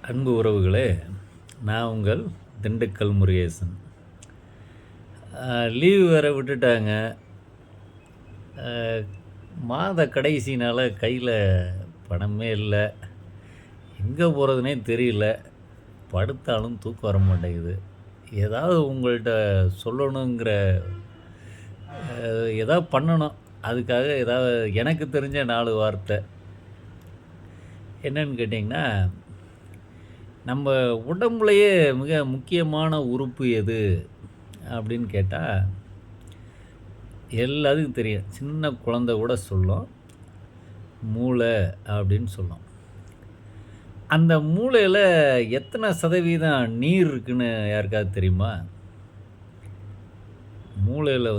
அன்பு உறவுகளே, நான் உங்கள் திண்டுக்கல் முருகேசன். லீவு வேறு விட்டுட்டாங்க. மாத கடைசினால் கையில் பணமே இல்லை. எங்கே போகிறதுனே தெரியல. படுத்தாலும் தூக்கம் வர மாட்டேங்குது. ஏதாவது உங்கள்கிட்ட சொல்லணுங்கிற ஏதாவது பண்ணணும். அதுக்காக ஏதாவது எனக்கு தெரிஞ்ச 4 வார்த்தை என்னன்னு கேட்டிங்கன்னா, நம்ம உடம்புலையே மிக முக்கியமான உறுப்பு எது அப்படின்னு கேட்டால் எல்லாத்துக்கும் தெரியும். சின்ன குழந்தை கூட சொல்லும், மூளை அப்படின்னு சொல்லும். அந்த மூளையில் எத்தனை சதவீதம் நீர் இருக்குன்னு யாருக்காவது தெரியுமா? மூளையில்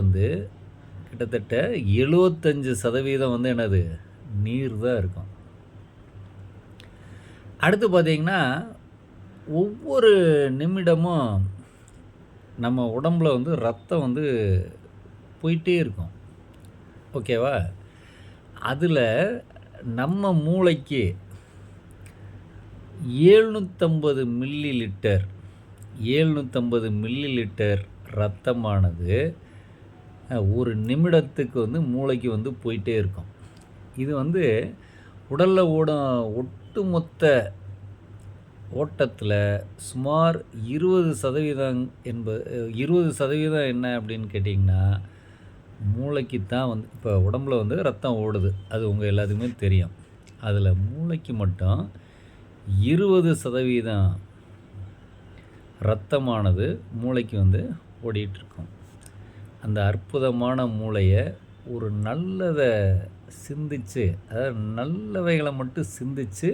கிட்டத்தட்ட 75% என்னது, நீர் தான் இருக்கும். அடுத்து பார்த்திங்கன்னா, ஒவ்வொரு நிமிடமும் நம்ம உடம்பில் ரத்தம் போயிட்டே இருக்கும். ஓகேவா? அதில் நம்ம மூளைக்கு 750 மில்லி லிட்டர் ரத்தமானது ஒரு நிமிடத்துக்கு மூளைக்கு போயிட்டே இருக்கும். இது உடலில் ஓடும் ஒட்டுமொத்த ஓட்டத்தில் சுமார் 20% என்ன அப்படின்னு கேட்டிங்கன்னா, மூளைக்கு தான் இப்போ உடம்புல ரத்தம் ஓடுது. அது உங்கள் எல்லாத்துக்குமே தெரியும். அதில் மூளைக்கு மட்டும் 20% ரத்தமானது மூளைக்கு ஓடிட்டுருக்கும். அந்த அற்புதமான மூளையை ஒரு நல்லதை சிந்திச்சு, அதாவது நல்லவைகளை மட்டும் சிந்திச்சு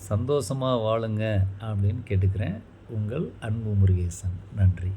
சந்தோஷமாக வாழுங்க அப்படின்னு கேட்டுக்கிறேன். உங்கள் அன்பு முருகேசன். நன்றி.